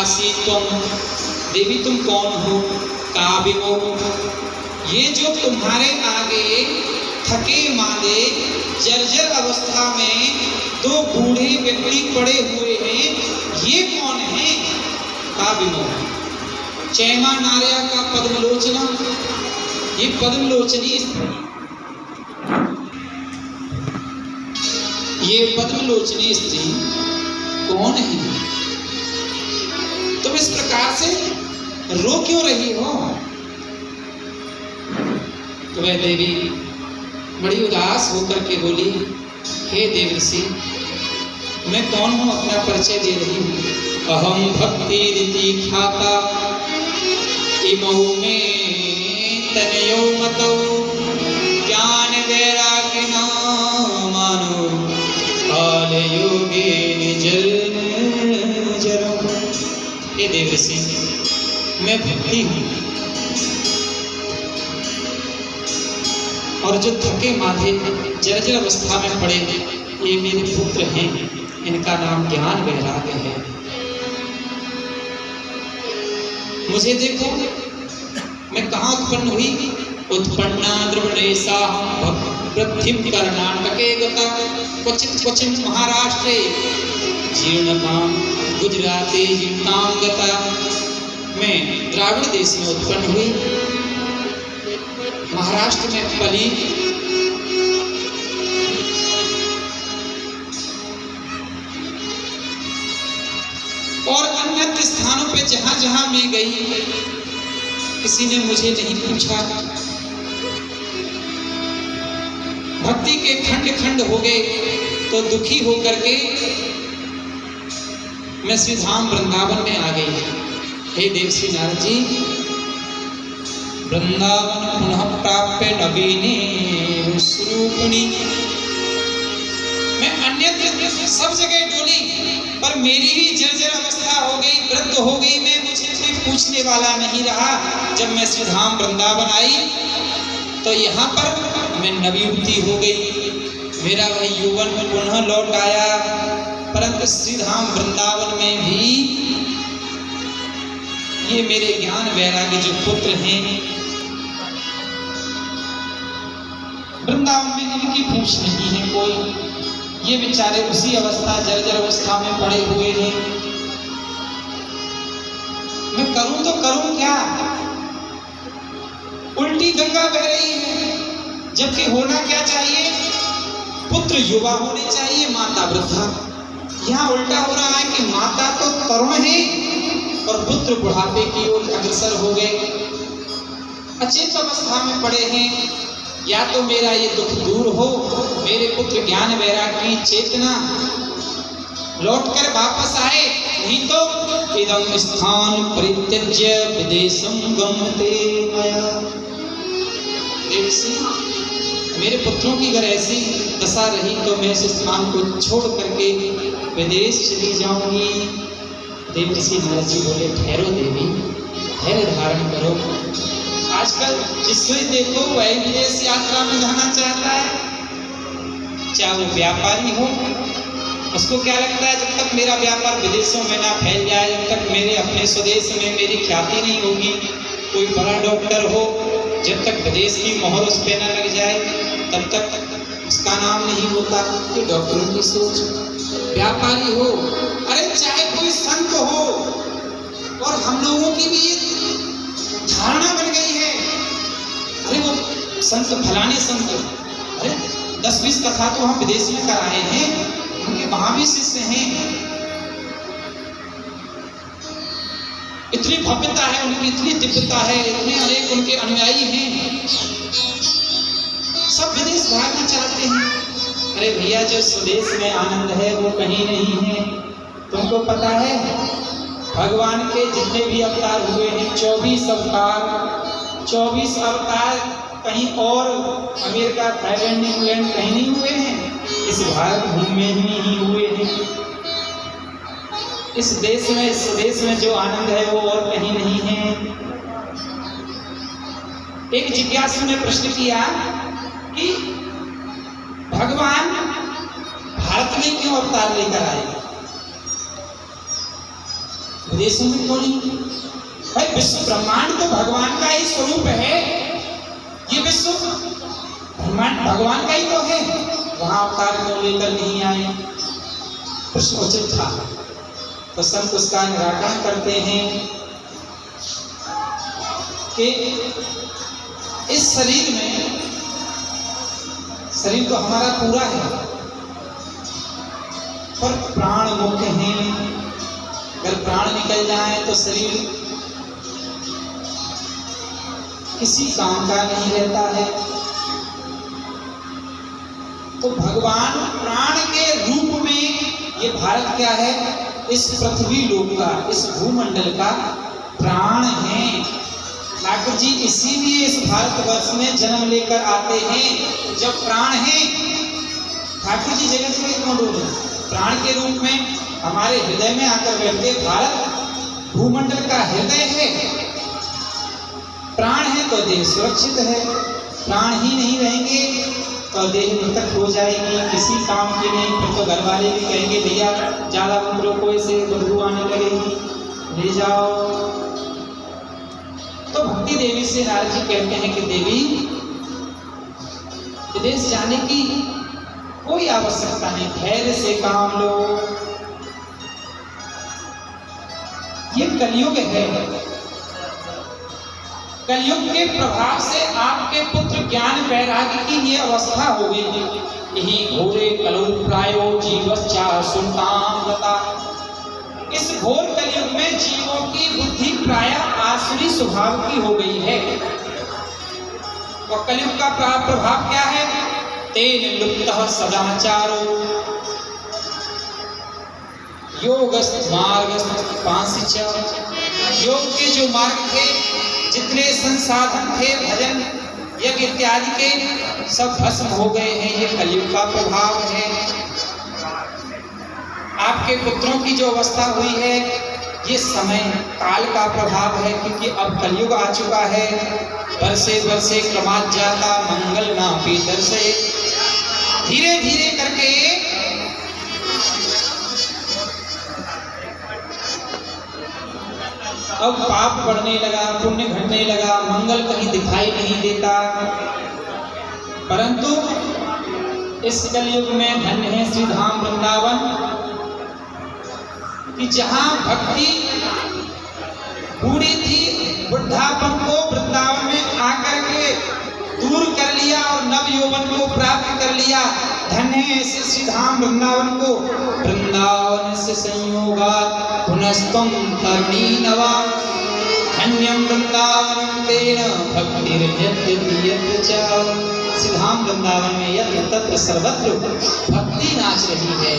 कासी तुम, देवी तुम कौन हो? का विमो, ये जो तुम्हारे आगे थके मांदे जर्जर अवस्था में दो बूढ़े व्यक्ति पड़े हुए हैं, ये कौन है? का विमो, चैमा नार्या का पद्मलोचना, ये पद्मलोचनी स्त्री, ये पद्मलोचनी स्त्री कौन है? तुम इस प्रकार से रो क्यों रही हो? तो वह देवी बड़ी उदास होकर के बोली, हे देवर्षि, मैं कौन हूं, अपना परिचय दे रही हूं। अहम भक्ति रीति ख्याता इमहु में तनयो मतो ज्ञान वैराग्य मानो काल योगे निजल जरो। हे देवर्षि, मैं भक्ति हूं और जो थके माथे जर्जर अवस्था में पड़े ये मेरे पुत्र हैं, इनका नाम ज्ञान वैराग्य है। मुझे देखो, मैं कहाँ उत्पन्न हुई? उत्पन्ना द्रवणेशा पृथ्वीं कर्णाटके गता क्वचित् क्वचित् महाराष्ट्रे जीर्णतां गुजराते जीर्णां गता। मैं द्राविड़ देश में उत्पन्न हुई, महाराष्ट्र में पली, और अन्य स्थानों पे जहां जहां मैं गई किसी ने मुझे नहीं पूछा। भक्ति के खंड खंड हो गए तो दुखी होकर के मैं श्री धाम वृंदावन में आ गई। हे देवर्षि नारद जी, वृंदावन पुनः प्राप्य नवीने स्वरूपिणी। मैं अन्यत्र सब जगह डोली पर मेरी ही जर्जर अवस्था हो गई, वृद्ध हो गई मैं, मुझे कोई पूछने वाला नहीं रहा। जब मैं श्री धाम वृंदावन आई तो यहाँ पर मैं नवयुवती हो गई, मेरा वह यौवन पुनः लौट आया। परंतु श्री धाम वृंदावन में भी ये मेरे ज्ञान वैराग्य जो पुत्र हैं, वृंदावन में इनकी पूछ नहीं है कोई, ये बेचारे उसी अवस्था जर्जर अवस्था में पड़े हुए हैं। मैं करूं तो करूं क्या? उल्टी गंगा बह रही है, जबकि होना क्या चाहिए? पुत्र युवा होने चाहिए, माता वृद्धा। यहाँ उल्टा हो रहा है कि माता तो तरुण है और पुत्र बुढ़ापे की ओर अग्रसर हो गए, अचेत अवस्था में पड़े हैं। या तो मेरा ये दुख दूर हो, मेरे पुत्र ज्ञान वैराग्य की चेतना लौटकर वापस आए, नहीं तो इदं स्थान परित्यज्य विदेशं गमते मया। देवर्षि, मेरे पुत्रों की अगर ऐसी दशा रही तो मैं इस स्थान को छोड़ करके विदेश चली जाऊंगी। देवर्षि नारद जी बोले, ठहरो देवी, धैर्य धारण करो। आजकल जिससे देखो वही विदेश यात्रा में जाना चाहता है, चाहे वो व्यापारी हो। उसको क्या लगता है, जब तक मेरा व्यापार विदेशों में ना फैल जाए, जब तक मेरे अपने स्वदेश में मेरी ख्याति नहीं होगी, कोई बड़ा डॉक्टर हो, जब तक विदेश की मोहर उस पे न लग जाए तब तक उसका नाम नहीं होता। तो डॉक्टरों की सोच, व्यापारी हो, अरे चाहे कोई संत हो, और हम लोगों की भी ये धारणा बन गई है, अरे वो संत फलाने संत, अरे 10-20 कथा तो हम विदेश में कराए हैं, उनके वहां भी शिष्य हैं, इतनी भव्यता है उनकी, इतनी दिव्यता है, इतने अनेक उनके अनुयायी हैं, सब विदेश भागना चाहते हैं। अरे भैया, जो स्वदेश में आनंद है वो कहीं नहीं है। तुमको पता है भगवान के जितने भी अवतार हुए हैं, 24 अवतार कहीं और अमेरिका, थाईलैंड, इंग्लैंड कहीं नहीं हुए हैं, इस भारत भूमि में ही हुए हैं। इस देश में, इस देश में जो आनंद है वो और कहीं नहीं है। एक जिज्ञासु ने प्रश्न किया कि भगवान भारत में क्यों अवतार लेकर आए? विदेशों में क्यों नहीं? भाई विश्व ब्रह्मांड तो भगवान का ही स्वरूप है, ये विश्व ब्रह्मांड भगवान का ही तो है, वहां अवतार क्यों लेकर नहीं आए? प्रश्न उचित था। तो संत उसका निराकरण करते हैं कि इस शरीर में, शरीर तो हमारा पूरा है पर प्राण मुख्य हैं। अगर प्राण निकल जाए तो शरीर किसी काम का नहीं रहता है। तो भगवान प्राण के रूप में ये भारत क्या है? इस पृथ्वी लोक का, इस भूमंडल का प्राण है। ठाकुर जी इसीलिए इस भारतवर्ष में जन्म लेकर आते हैं। जब प्राण है, ठाकुर जी जगत में क्यों डोले? प्राण के रूप में हमारे हृदय में आकर बैठते। भारत भूमंडल का हृदय है, प्राण है तो देह सुरक्षित है। प्राण ही नहीं रहेंगे तो देह मृतक हो जाएगी, किसी काम की नहीं। फिर तो घर वाले भी कहेंगे भैया ज्यादा मत रोको, ऐसे बदबू आने लगेगी, ले जाओ। तो भक्ति देवी से नारद जी कहते हैं कि देवी विदेश जाने की कोई आवश्यकता नहीं, धैर्य से काम लो। ये कलयुग है, कलयुग के प्रभाव से आपके पुत्र ज्ञान वैराग्य की ये अवस्था हो गई। यही घोरे कलु प्रायो जीवश्चा सुल्तान बता। इस घोर कलयुग में जीवों की बुद्धि प्रायः आसुरी स्वभाव की हो गई है। और कलयुग का प्रभाव क्या है? तेन लुप्तः सदाचारो योगस्थ मार्गस्थ पांसिच। योग के जो मार्ग थे, जितने संसाधन थे, भजन यज्ञ इत्यादि के, सब भस्म हो गए हैं। ये कलयुग का प्रभाव है। आपके पुत्रों की जो अवस्था हुई है, ये समय काल का प्रभाव है, क्योंकि अब कलयुग आ चुका है। वर्षे वर्षे क्रमात् जाता मंगल ना पीतर से। धीरे धीरे करके अब पाप बढ़ने लगा, पुण्य घटने लगा, मंगल कहीं दिखाई नहीं देता। परंतु इस कलयुग में धन्य है श्री धाम वृंदावन, कि जहां भक्ति बूढ़ी थी, वृद्धापन को वृंदावन में आकर के दूर कर लिया और नव यौवन को प्राप्त कर लिया। धन्य है ऐसे श्री धाम वृंदावन को। वृंदावन से संयोगात् पुनस्त्वं तरुणी नवा। धन्यं वृंदावनं तेन भक्तिर्यद्यपि यत्र च। श्री धाम वृंदावन में यत्र तत्र सर्वत्र भक्ति नाच रही है।